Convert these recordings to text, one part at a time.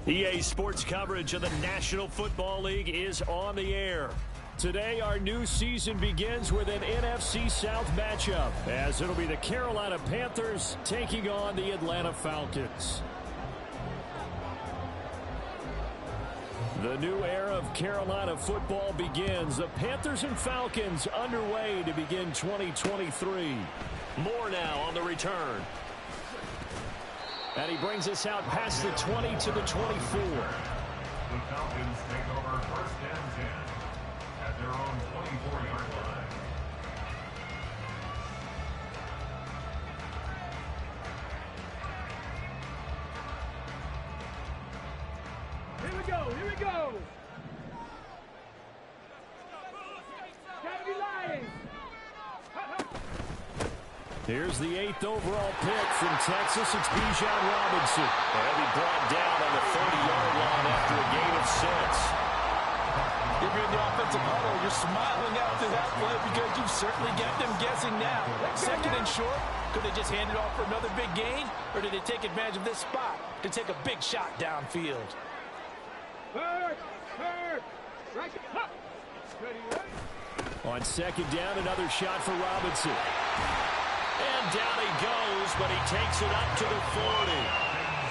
EA Sports coverage of the National Football League is on the air. Today, our new season begins with an NFC South matchup, as it'll be the Carolina Panthers taking on the Atlanta Falcons. The new era of Carolina football begins. The Panthers and Falcons underway to begin 2023. More now on the return. And he brings us out past the 20 to the 24. The Falcons take over first and 10 at their own 24-yard line. Here we go, here we go. Gotta be lying. Here's the 8th overall pick from Texas. It's Bijan Robinson. And he'll be brought down on the 30-yard line after a gain of 6. If you're in the offensive huddle, you're smiling after that play because you've certainly got them guessing now. Second and short, could they just hand it off for another big gain? Or did they take advantage of this spot to take a big shot downfield? On second down, another shot for Robinson. And down he goes, but he takes it up to the 40.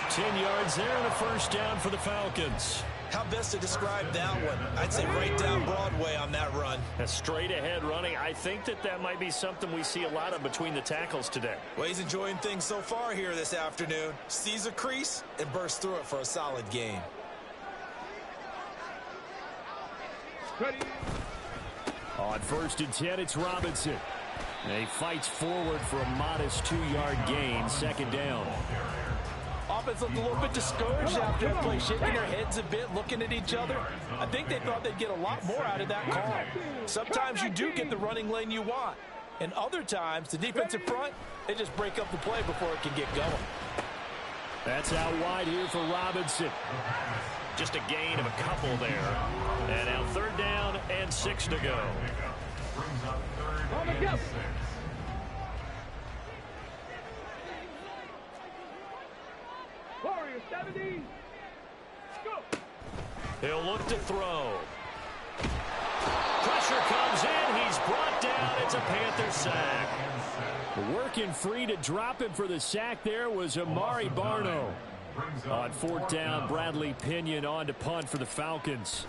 10 yards there and a first down for the Falcons. How best to describe that one? I'd say right down Broadway on that run. A straight ahead running. I think that might be something we see a lot of between the tackles today. Well, he's enjoying things so far here this afternoon. Sees a crease and bursts through it for a solid gain. On first and 10, it's Robinson. And he fights forward for a modest 2-yard gain, second down. Offense looked a little bit discouraged after that play, shaking their heads a bit, looking at each other. I think they thought they'd get a lot more out of that call. Sometimes you do get the running lane you want. And other times, the defensive front, they just break up the play before it can get going. That's out wide here for Robinson. Just a gain of a couple there. And now third down and 6 to go. Warrior 70. Go. He'll look to throw. Pressure comes in. He's brought down. It's a Panther sack. Working free to drop him for the sack there was Amari Barno. On fourth down, Bradley Pinion on to punt for the Falcons.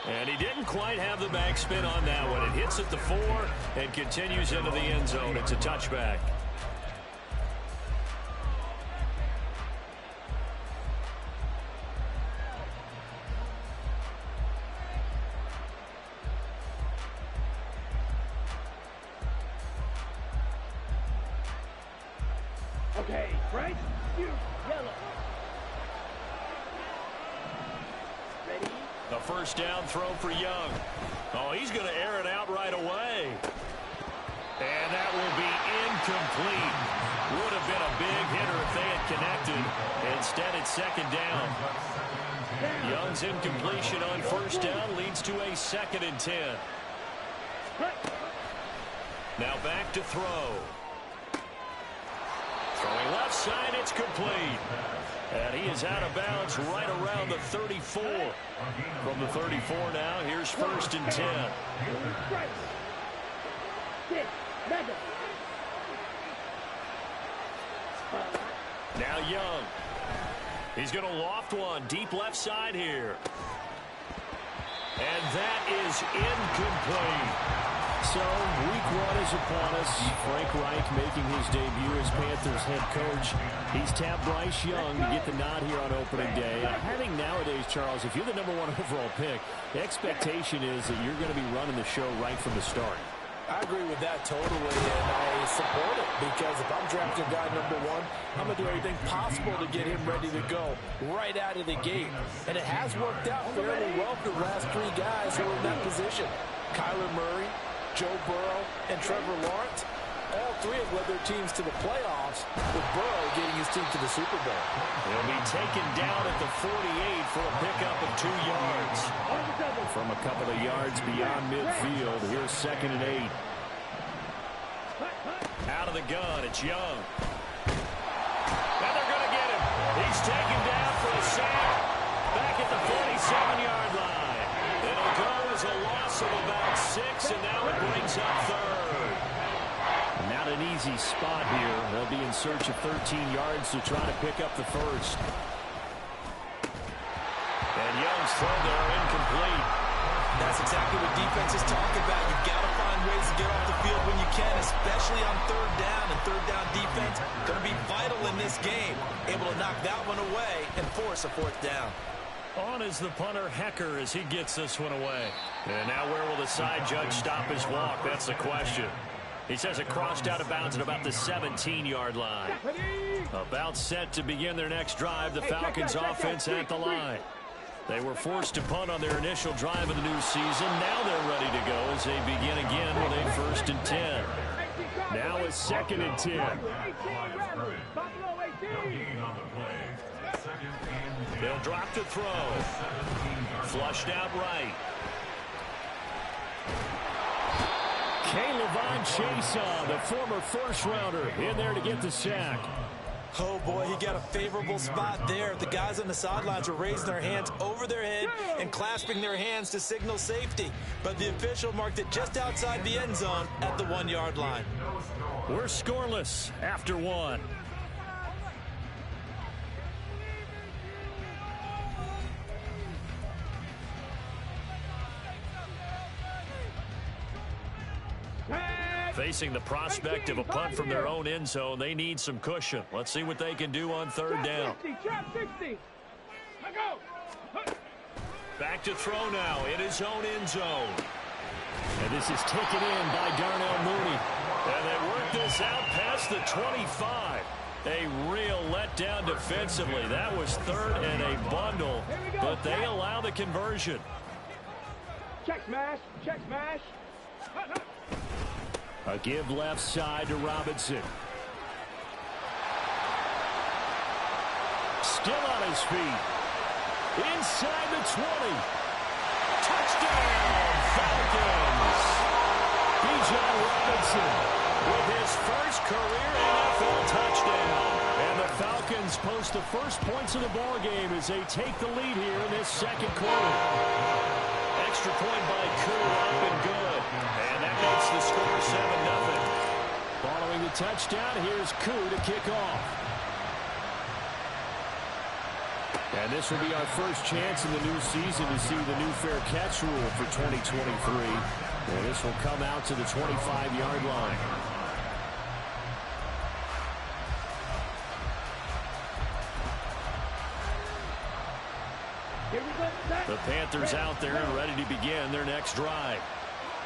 And he didn't quite have the backspin on that one. It hits at the 4 and continues into the end zone. It's a touchback. Okay, right? You yellow. Ready? A first down throw for Young. Oh, he's going to air it out right away. And that will be incomplete. Would have been a big hitter if they had connected. Instead, it's second down. Young's incompletion on first down leads to a 2nd and 10. Now back to throw. Throwing left side, it's complete. And he is out of bounds right around the 34. From the 34 now, here's first and 10. Now Young. He's going to loft one deep left side here. And that is incomplete. So, week 1 is upon us. Frank Reich making his debut as Panthers head coach. He's tapped Bryce Young to get the nod here on opening day. I think nowadays, Charles, if you're the #1 overall pick, the expectation is that you're going to be running the show right from the start. I agree with that totally, and I support it because if I'm drafting guy #1, I'm going to do everything possible to get him ready to go right out of the gate. And it has worked out fairly well for the last 3 guys who are in that position. Kyler Murray, Joe Burrow, and Trevor Lawrence, all 3 have led their teams to the playoffs, with Burrow getting his team to the Super Bowl. He'll be taken down at the 48 for a pickup of 2 yards. From a couple of yards beyond midfield, here's 2nd and 8. Out of the gun, it's Young. And they're going to get him. He's taken down for a sack back at the 47-yard line. It'll go as a loss of about 6, and now it brings up third. Not an easy spot here. They'll be in search of 13 yards to try to pick up the first. And Young's throw there incomplete. That's exactly what defenses talk about. You've got to find ways to get off the field when you can, especially on third down. And third down defense going to be vital in this game. Able to knock that one away and force a fourth down. On is the punter, Hecker, as he gets this one away. And now where will the side judge stop his walk? That's the question. He says it crossed out of bounds at about the 17-yard line. About set to begin their next drive, the Falcons offense at the line. They were forced to punt on their initial drive of the new season. Now they're ready to go as they begin again with a 1st and 10. Now a 2nd and 10. They'll drop to throw. Flushed out right. K'Lavon Chason, the former first-rounder, in there to get the sack. Oh, boy, he got a favorable spot there. The guys on the sidelines were raising their hands over their head and clasping their hands to signal safety. But the official marked it just outside the end zone at the 1-yard line. We're scoreless after 1. Facing the prospect of a punt from their own end zone, they need some cushion. Let's see what they can do on third down. Back to throw now in his own end zone. And this is taken in by Darnell Mooney. And they work this out past the 25. A real letdown defensively. That was 3rd and a bundle, but they allow the conversion. Check smash, check smash. A give left side to Robinson. Still on his feet. Inside the 20. Touchdown, Falcons. Bijan Robinson with his first career NFL touchdown. And the Falcons post the first points of the ballgame as they take the lead here in this second quarter. Extra point by Koo, up and good. And that makes the score 7-0. Following the touchdown, here's Koo to kick off. And this will be our first chance in the new season to see the new fair catch rule for 2023. And this will come out to the 25-yard line. The Panthers out there and ready to begin their next drive.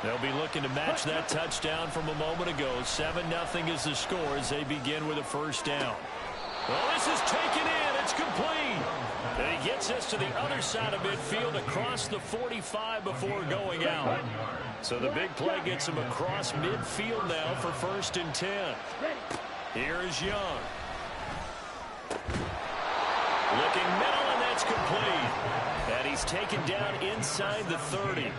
They'll be looking to match that touchdown from a moment ago. 7-0 is the score as they begin with a first down. Well, this is taken in. It's complete. And he gets this to the other side of midfield across the 45 before going out. So the big play gets him across midfield now for 1st and 10. Here is Young. Looking middle, and that's complete. And he's taken down inside the 30.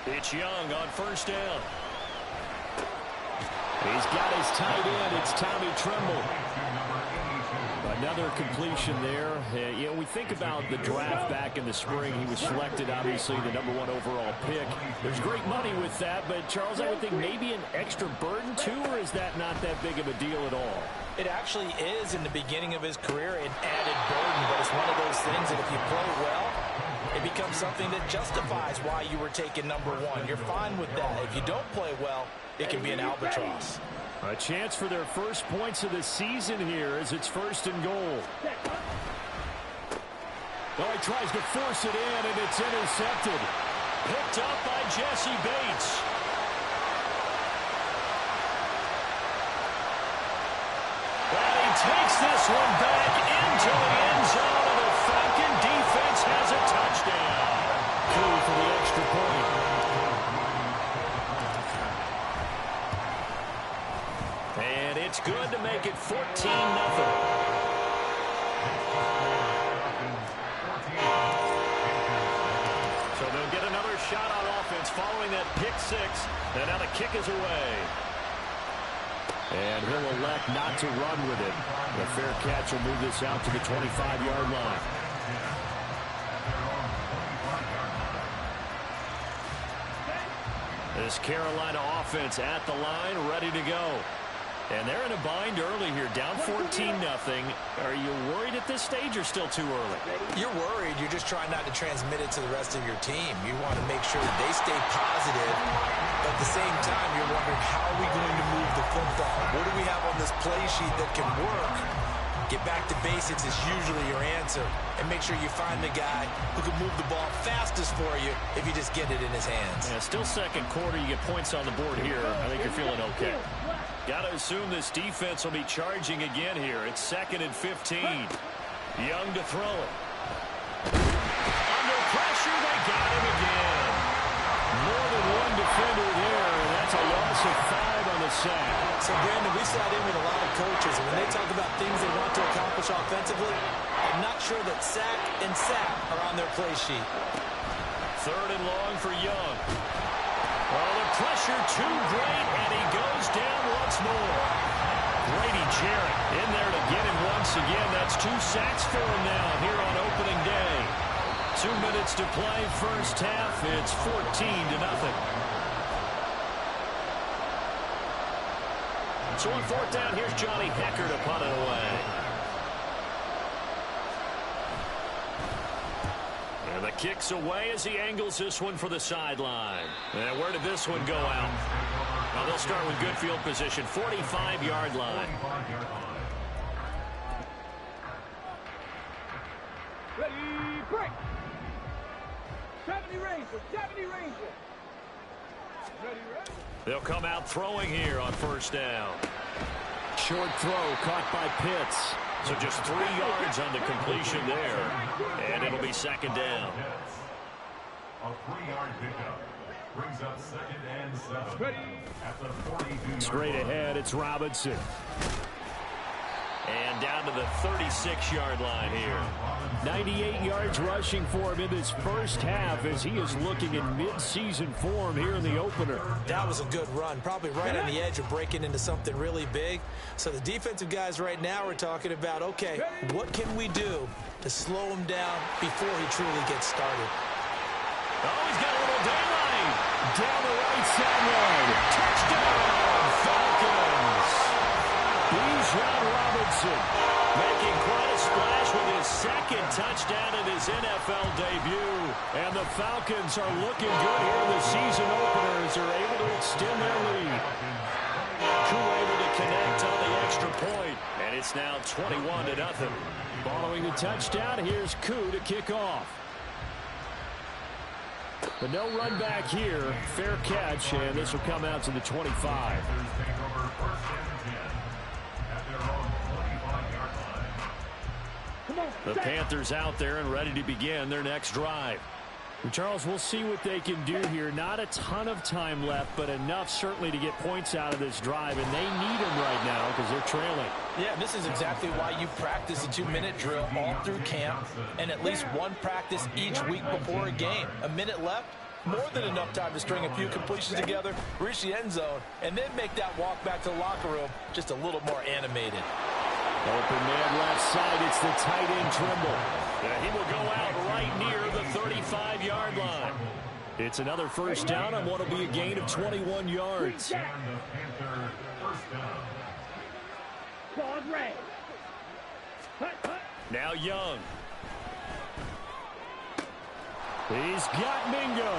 It's Young on 1st down. He's got his tight end. It's Tommy Tremble. Another completion there. You know, we think about the draft back in the spring. He was selected, obviously, the #1 overall pick. There's great money with that, but, Charles, I would think maybe an extra burden, too, or is that not that big of a deal at all? It actually is in the beginning of his career an added burden, but it's one of those things that if you play well, it becomes something that justifies why you were taken #1. You're fine with that. If you don't play well, it can be an albatross. A chance for their first points of the season here as it's 1st and goal. Oh, he tries to force it in, and it's intercepted. Picked up by Jesse Bates. And he takes this one back into the end zone, and the Falcon defense has a touchdown. Koo for the extra point. And it's good to make it 14-0. So they'll get another shot on following that pick six. And now the kick is away. And he'll elect not to run with it. The fair catch will move this out to the 25-yard line. This Carolina offense at the line, ready to go. And they're in a bind early here, down 14-0. Are you worried at this stage or still too early? You're worried. You're just trying not to transmit it to the rest of your team. You want to make sure that they stay positive, but at the same time, you're wondering, how are we going to move the football? What do we have on this play sheet that can work? Get back to basics is usually your answer. And make sure you find the guy who can move the ball fastest for you if you just get it in his hands. Yeah, still second quarter. You get points on the board here. I think you're feeling okay. Got to assume this defense will be charging again here. It's 2nd and 15. Young to throw it. Under pressure, they got him again. More than one defender there, and that's a loss of 5 on the sack. So, Brandon, we sat in with a lot of coaches, and when they talk about things they want to accomplish offensively, I'm not sure that sack and sack are on their play sheet. 3rd and long for Young. Oh, the pressure too great, and he goes down once more. Grady Jarrett in there to get him once again. That's 2 sacks for him now here on opening day. 2 minutes to play, first half. It's 14-0. So on 4th down, here's Johnny Hecker to punt it away. And the kick's away as he angles this one for the sideline. And where did this one go out? Well, they'll start with good field position, 45-yard line. Ready, break. 70 Ranger, 70 Ranger. Ready, ready. They'll come out throwing here on 1st down. Short throw caught by Pitts. So just 3 yards on the completion there. And it'll be 2nd down. A 3-yard pickup brings up 2nd and 7. Ready. At the 42-yard Straight ahead, it's Robinson. And down to the 36-yard line here. 98 yards rushing for him in this first half as he is looking in mid-season form here in the opener. That was a good run, probably right on the edge of breaking into something really big. So the defensive guys right now are talking about, okay, what can we do to slow him down before he truly gets started? Oh, he's got a little daylight. Down the right sideline. Touchdown, Falcons. Bijan Robinson making quite a splash with his 2nd touchdown in his NFL debut. And the Falcons are looking good here in the season opener as they're able to extend their lead. Koo able to connect on the extra point. And it's now 21-0. Following the touchdown, here's Koo to kick off. But no run back here. Fair catch, and this will come out to the 25. The Panthers out there and ready to begin their next drive. And Charles, we'll see what they can do here. Not a ton of time left, but enough certainly to get points out of this drive, and they need them right now because they're trailing. Yeah, this is exactly why you practice a 2-minute drill all through camp and at least one practice each week before a game. A minute left, more than enough time to string a few completions together, reach the end zone, and then make that walk back to the locker room just a little more animated. Open man left side. It's the tight end Trimble. He will go out right near the 35-yard line. It's another first down on what will be a gain of 21 yards. Now Young. He's got Mingo.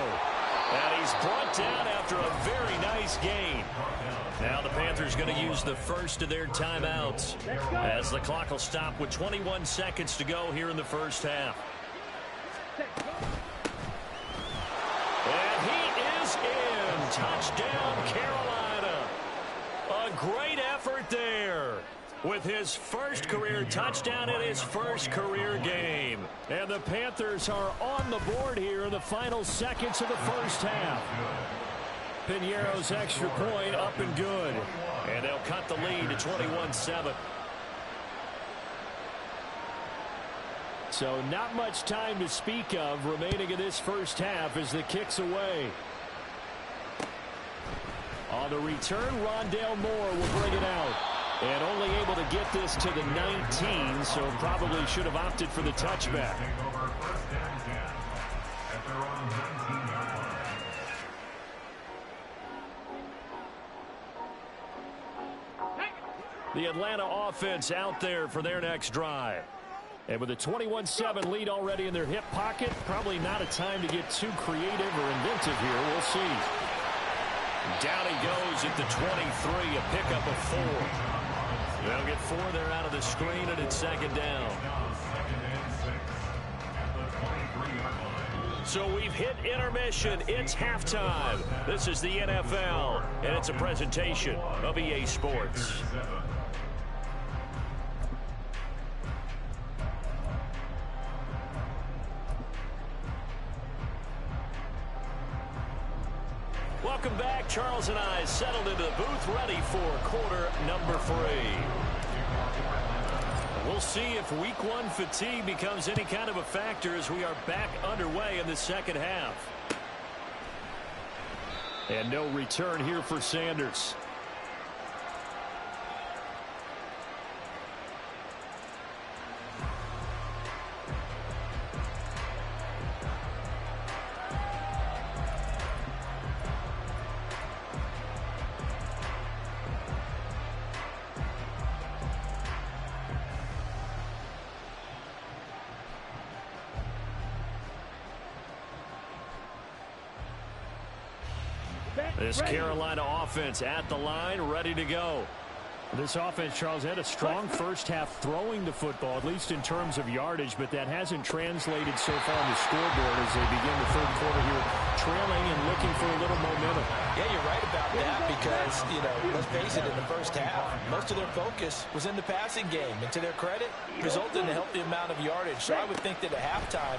And he's brought down after a very nice gain. Now the Panthers going to use the first of their timeouts as the clock will stop with 21 seconds to go here in the first half. And he is in. Touchdown, Carolina. A great effort there with his first career touchdown in his first career game. And the Panthers are on the board here in the final seconds of the first half. Piñeiro's extra point up and good. And they'll cut the lead to 21-7. So not much time to speak of remaining in this first half as the kick's away. the return, Rondale Moore will bring it out. And only able to get this to the 19, so probably should have opted for the touchback. The Atlanta offense out there for their next drive. And with a 21-7 lead already in their hip pocket, probably not a time to get too creative or inventive here. We'll see. Down he goes at the 23, a pickup of 4. They'll get 4 there out of the screen, and it's second down. So we've hit intermission. It's halftime. This is the NFL, and it's a presentation of EA Sports. Welcome back. Charles and I settled into the booth, ready for quarter number 3. We'll see if week 1 fatigue becomes any kind of a factor as we are back underway in the second half. And no return here for Sanders. This Carolina offense at the line, ready to go. This offense, Charles, had a strong first half throwing the football, at least in terms of yardage, but that hasn't translated so far on the scoreboard as they begin the third quarter here, trailing and looking for a little momentum. Yeah, you're right about that because, let's face it, in the first half, most of their focus was in the passing game. And to their credit, resulted in a healthy amount of yardage. So I would think that at halftime,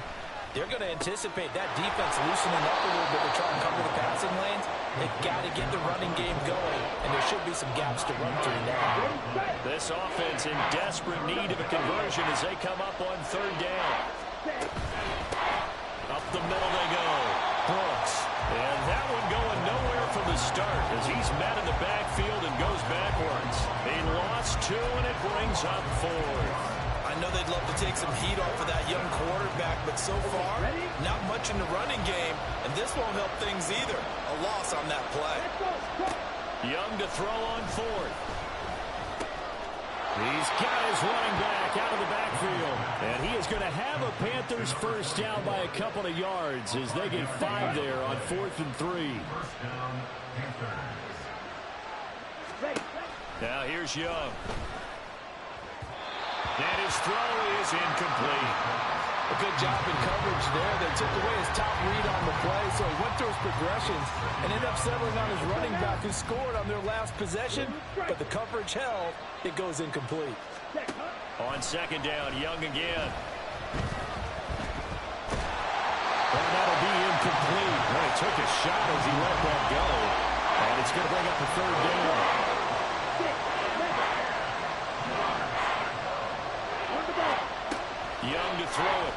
they're going to anticipate that defense loosening up a little bit to try and cover the passing lanes. They've got to get the running game going, and there should be some gaps to run through now. This offense in desperate need of a conversion as they come up on third down. Up the middle they go. Brooks. And that one going nowhere from the start as he's met in the backfield and goes backwards. They lost 2, and it brings up 4. I know they'd love to take some heat off of that young quarterback, but so far, not much in the running game, and this won't help things either. A loss on that play. Young to throw on 4th. He's got his running back out of the backfield, and he is going to have a Panthers first down by a couple of yards as they get 5 there on 4th and 3. Now here's Young. And his throw is incomplete. A good job in coverage there. They took away his top read on the play, so he went through his progressions and ended up settling on his running back who scored on their last possession, but the coverage held. It goes incomplete. On second down, Young again. And that'll be incomplete. Well, he took a shot as he let that go. And it's going to bring up a third down. Young to throw it.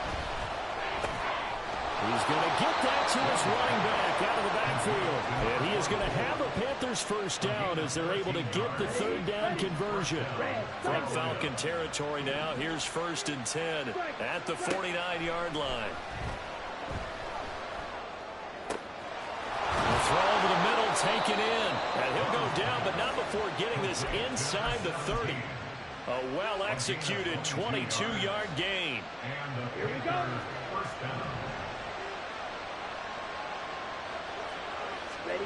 He's going to get that to his running back out of the backfield. And he is going to have a Panthers first down as they're able to get the third down conversion. From Falcon territory now, here's 1st and 10 at the 49-yard line. The throw over the middle taken in. And he'll go down, but not before getting this inside the 30. A well-executed 22-yard gain. Here we go. Ready?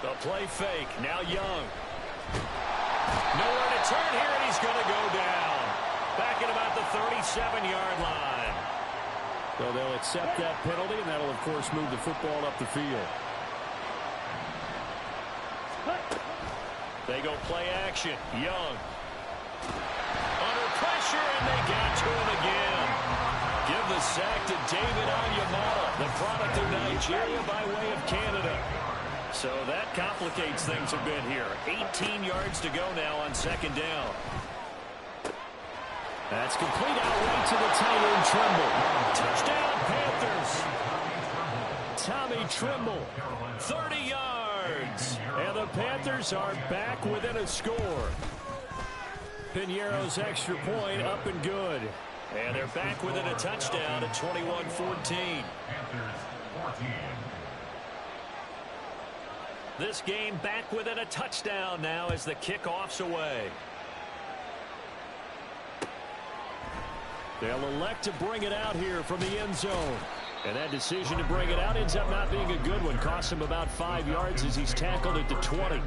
The play fake. Now Young. Nowhere to turn here, and he's going to go down. Back at about the 37-yard line. So they'll accept that penalty, and that'll, of course, move the football up the field. They go play action. Young. Under pressure, and they got to him again. Give the sack to David Onyemata, the product of Nigeria by way of Canada. So that complicates things a bit here. 18 yards to go now on second down. That's complete out right to the tight end, Trimble. Touchdown, Panthers. Tommy Trimble, 30 yards. yards. And the Panthers are back within a score. Piñeiro's extra point up and good. And they're back within a touchdown at 21-14. This game back within a touchdown now as the kickoff's away. They'll elect to bring it out here from the end zone. And that decision to bring it out ends up not being a good one. Costs him about 5 yards as he's tackled at the 20.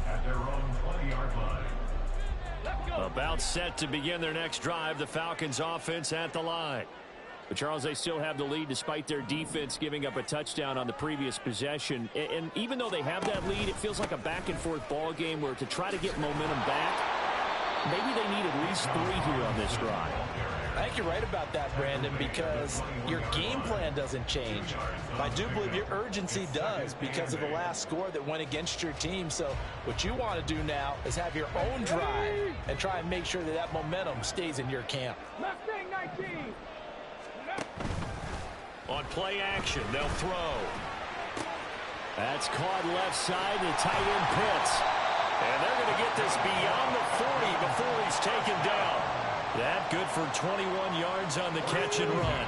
At their own 20-yard line. About set to begin their next drive. The Falcons offense at the line. But, Charles, they still have the lead despite their defense giving up a touchdown on the previous possession. And even though they have that lead, it feels like a back-and-forth ball game where to try to get momentum back, maybe they need at least 3 here on this drive. I think you're right about that, Brandon, because your game plan doesn't change. I do believe your urgency does because of the last score that went against your team. So what you want to do now is have your own drive and try and make sure that that momentum stays in your camp. Mustang 19. On play action, they'll throw. That's caught left side. The tight end Pitts. And they're going to get this beyond the 40 before he's taken down. That good for 21 yards on the catch and run.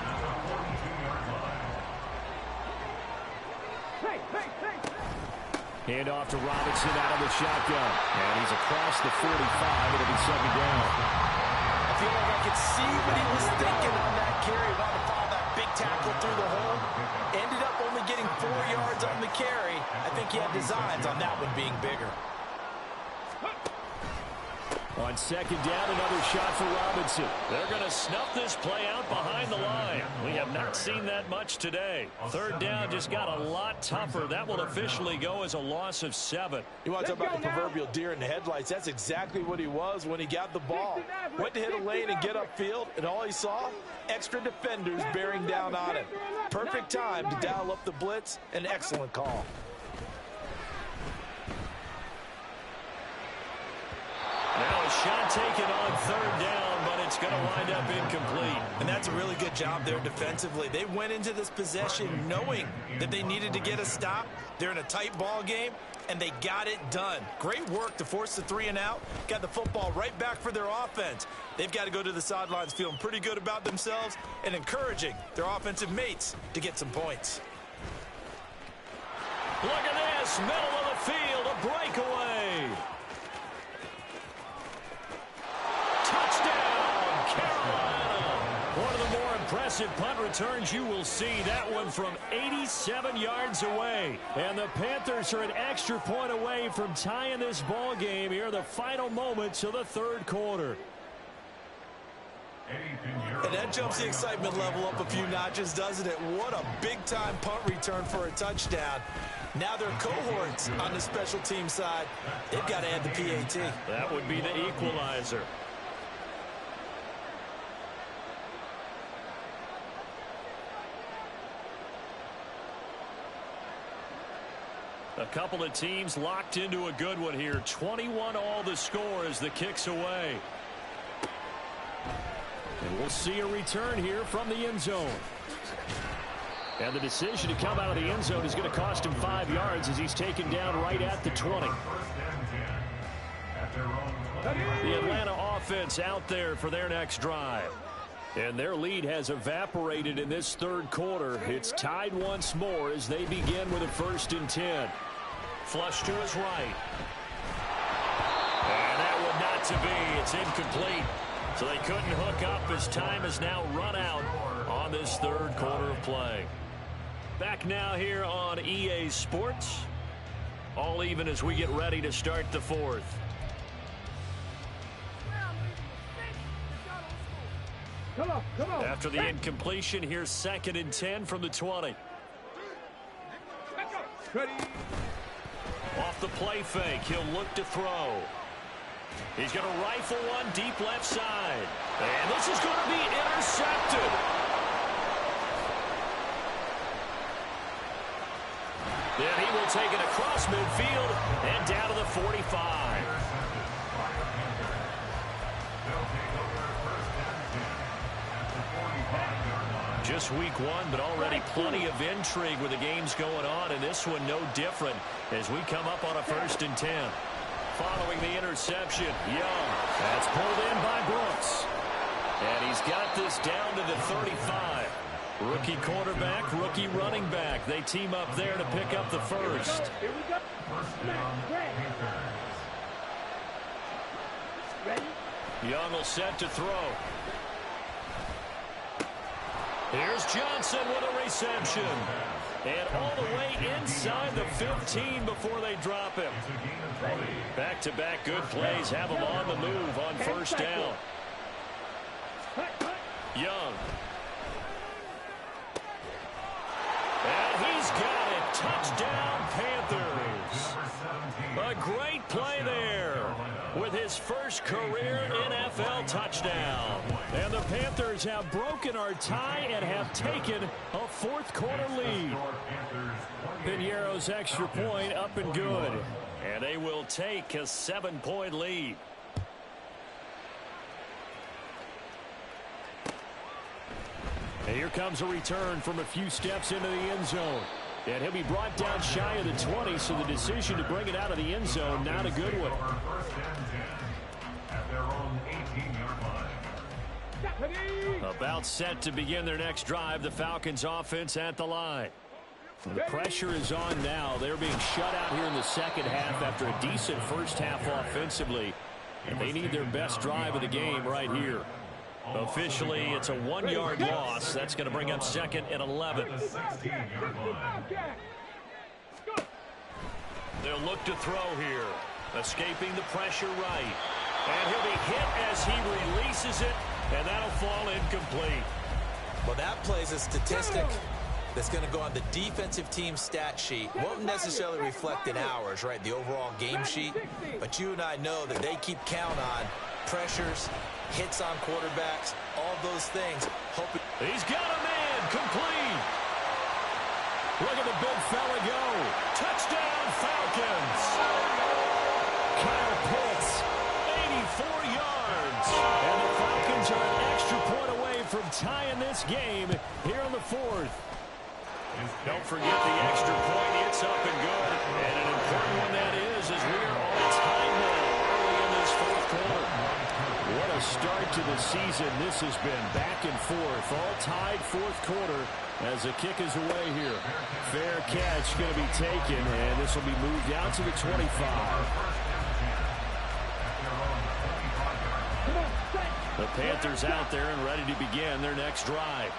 Hand off to Robinson out of the shotgun. And he's across the 45. It'll be 2nd down. I feel like I could see what he was thinking on that carry. Wanted to follow that big tackle through the hole. Ended up only getting 4 yards on the carry. I think he had designs on that one being bigger. On 2nd down, another shot for Robinson. They're going to snuff this play out behind the line. We have not seen that much today. 3rd down just got a lot tougher. That will officially go as a loss of 7. You want to talk about the proverbial deer in the headlights? That's exactly what he was when he got the ball. Went to hit a lane and get upfield, and all he saw, extra defenders bearing down on him. Perfect time to dial up the blitz. An excellent call. Now a shot taken on 3rd down, but it's going to wind up incomplete. And that's a really good job there defensively. They went into this possession knowing that they needed to get a stop. They're in a tight ball game, and they got it done. Great work to force the 3 and out. Got the football right back for their offense. They've got to go to the sidelines feeling pretty good about themselves and encouraging their offensive mates to get some points. Look at this, middle of the field, a breakaway. Touchdown, Carolina. One of the more impressive punt returns you will see. That one from 87 yards away. And the Panthers are an extra point away from tying this ball game here in the final moments of the 3rd quarter. And that jumps the excitement level up a few notches, doesn't it? What a big-time punt return for a touchdown. Now their cohorts on the special team side, they've got to add the PAT. That would be the equalizer. A couple of teams locked into a good one here. 21 all the score as the kick's away. And we'll see a return here from the end zone. And the decision to come out of the end zone is going to cost him 5 yards as he's taken down right at the 20. The Atlanta offense out there for their next drive. And their lead has evaporated in this 3rd quarter. It's tied once more as they begin with a 1st and 10. Flush to his right. And that one not to be. It's incomplete. So they couldn't hook up as time has now run out on this 3rd quarter of play. Back now here on EA Sports. All even as we get ready to start the 4th. Come on. After the incompletion, here's 2nd and 10 from the 20. Ready. Off the play fake, he'll look to throw. He's going to rifle one deep left side. And this is going to be intercepted. Then he will take it across midfield and down to the 45. Just week one, but already plenty of intrigue with the games going on, and this one no different as we come up on a 1st and 10. Following the interception, Young. That's pulled in by Brooks. And he's got this down to the 35. Rookie quarterback, rookie running back. They team up there to pick up the first. Here we go. Ready? Young will set to throw. Here's Johnson with a reception. And all the way inside the 15 before they drop him. Back-to-back good plays have him on the move on 1st down. Young. And he's got it. Touchdown, Panthers. A great play there with his first career NFL touchdown. And the Panthers have broken our tie and have taken a 4th quarter lead. Piñeiro's extra point up and good. And they will take a 7-point lead. And here comes a return from a few steps into the end zone. And he'll be brought down shy of the 20, so the decision to bring it out of the end zone, not a good one. About set to begin their next drive, the Falcons offense at the line. The pressure is on now. They're being shut out here in the second half after a decent first half offensively. And they need their best drive of the game right here. Officially, it's a 1-yard loss. That's going to bring up 2nd and 11. They'll look to throw here. Escaping the pressure right. And he'll be hit as he releases it, and that'll fall incomplete. Well, that plays a statistic that's going to go on the defensive team stat sheet. Won't necessarily reflect in ours, right, the overall game sheet. But you and I know that they keep count on pressures, hits on quarterbacks, all those things. He's got a man complete. Look at the big fella go. Touchdown, Falcons. Kyle Pitts, 84 yards. And the Falcons are an extra point away from tying this game here in the 4th. Don't forget the extra point. It's up and good. And an important one that is as we are on time now early in this 4th quarter. What a start to the season. This has been back and forth. All tied 4th quarter as the kick is away here. Fair catch going to be taken, and this will be moved out to the 25. The Panthers out there and ready to begin their next drive.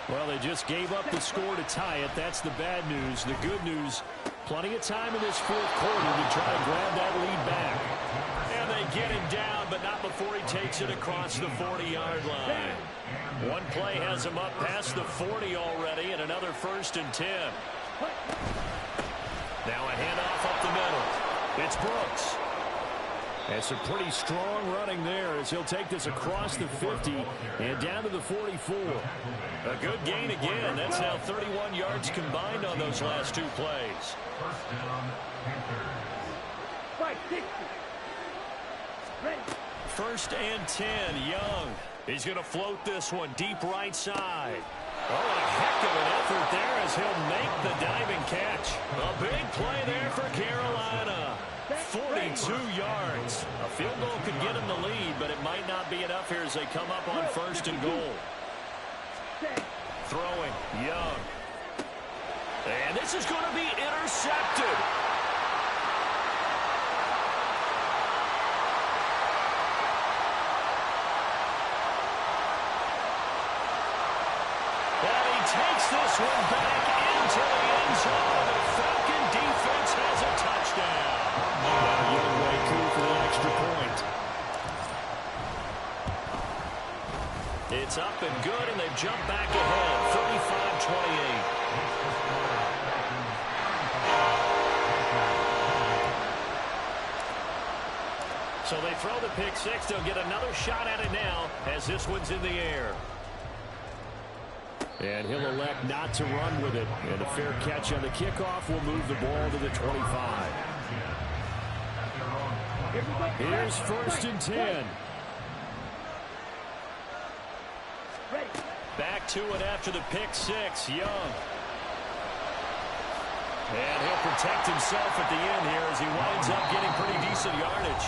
Well, they just gave up the score to tie it. That's the bad news. The good news, plenty of time in this 4th quarter to try and grab that lead back. And they get him down, but not before he takes it across the 40-yard line. One play has him up past the 40 already, and another 1st and 10. Now a handoff up the middle. It's Brooks. And some pretty strong running there as he'll take this across the 50 and down to the 44. A good gain again. That's now 31 yards combined on those last 2 plays. 1st and 10, Young. He's going to float this one deep right side. Oh, and a heck of an effort there as he'll make the diving catch. A big play there for Carolina. 42 yards. A field goal could get him the lead, but it might not be enough here as they come up on 1st and goal. Throwing, Young. And this is going to be intercepted. And he takes this one back into the end zone. The Falcon defense has a touchdown. Now giving way for the extra point. It's up and good, and they've jumped back ahead, 35-28. So they throw the pick six. They'll get another shot at it now as this one's in the air. And he'll elect not to run with it. And a fair catch on the kickoff will move the ball to the 25. Here's 1st and 10. Back to it after the pick six. Young. And he'll protect himself at the end here as he winds up getting pretty decent yardage.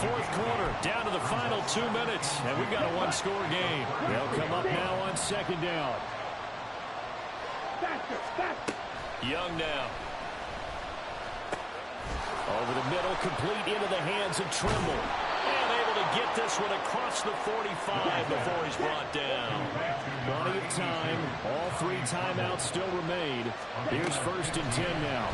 Fourth quarter, down to the final 2 minutes, and we've got a one-score game. They'll come up now on second down. Young now. Over the middle, complete into the hands of Trimble. And able to get this one across the 45 before he's brought down. Plenty of time. All 3 timeouts still remain. Here's 1st and 10 now.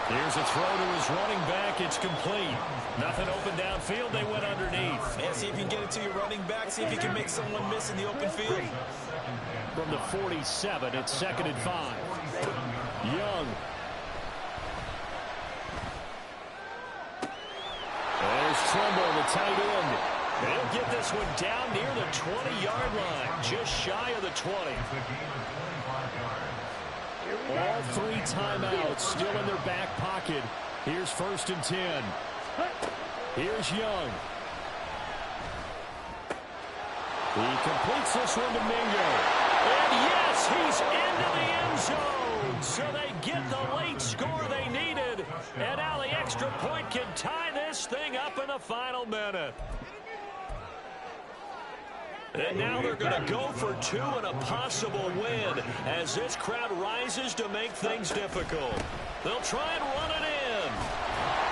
Here's a throw to his running back. It's complete. Nothing open downfield. They went underneath. And see if you can get it to your running back. See if you can make someone miss in the open field. From the 47, it's 2nd and 5. Young. There's Trimble, the tight end. They'll get this one down near the 20-yard line, just shy of the 20. All 3 timeouts still in their back pocket. Here's 1st and 10. Here's Young. He completes this one to Mingo. And yes, he's into the end zone. So they get the late score they needed. And now the extra point can tie this thing up in the final minute. And now they're going to go for 2 and a possible win as this crowd rises to make things difficult. They'll try and run it in.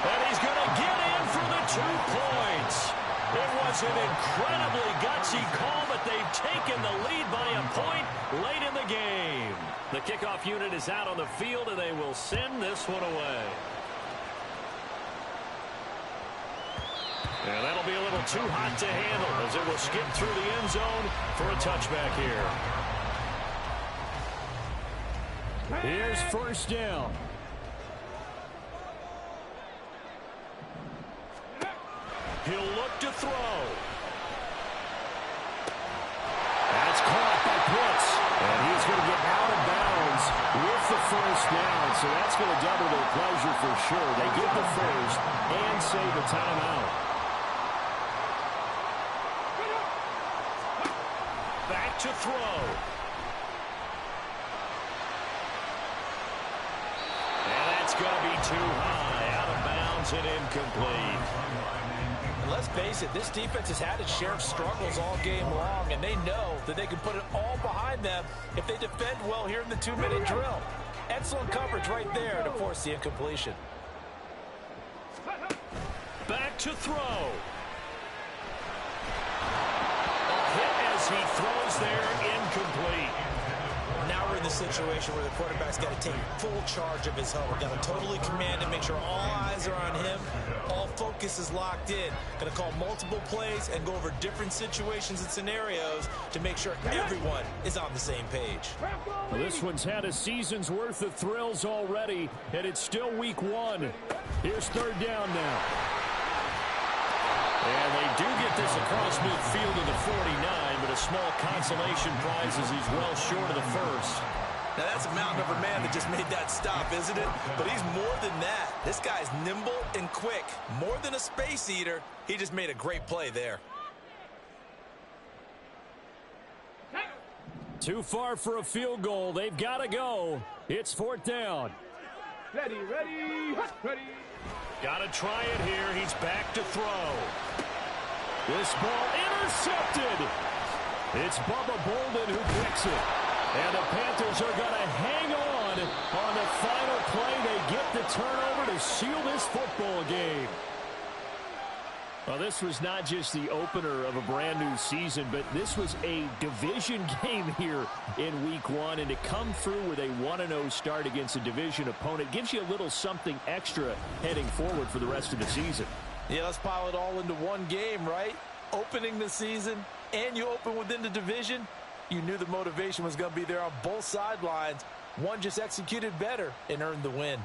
And he's going to get in for the 2 points. It was an incredibly gutsy call, but they've taken the lead by a point late in the game. The kickoff unit is out on the field, and they will send this one away. And that'll be a little too hot to handle as it will skip through the end zone for a touchback here. Here's 1st down. He'll look to throw. That's caught by Pitts. And he's going to get out of bounds with the 1st down. So that's going to double their pleasure for sure. They get the 1st and save a timeout. Back to throw. And that's going to be too high. Out of bounds and incomplete. And let's face it, this defense has had its share of struggles all game long, and they know that they can put it all behind them if they defend well here in the 2-minute drill. Excellent coverage right there to force the incompletion. Back to throw. He throws there, incomplete. Now we're in the situation where the quarterback's got to take full charge of his helmet. Got to totally command and make sure all eyes are on him. All focus is locked in. Going to call multiple plays and go over different situations and scenarios to make sure everyone is on the same page. Well, this one's had a season's worth of thrills already, and it's still week 1. Here's 3rd down now. And they do get this across midfield to the 49, but a small consolation prize as he's well short of the 1st. Now that's a mountain of a man that just made that stop, isn't it? But he's more than that. This guy's nimble and quick. More than a space eater. He just made a great play there. Too far for a field goal. They've got to go. It's 4th down. Ready. Got to try it here. He's back to throw. This ball intercepted. It's Bubba Bolden who picks it. And the Panthers are going to hang on the final play. They get the turnover to seal this football game. Well, this was not just the opener of a brand new season, but this was a division game here in week 1. And to come through with a 1-0 start against a division opponent gives you a little something extra heading forward for the rest of the season. Yeah, let's pile it all into one game, right? Opening the season, and you open within the division. You knew the motivation was going to be there on both sidelines. One just executed better and earned the win.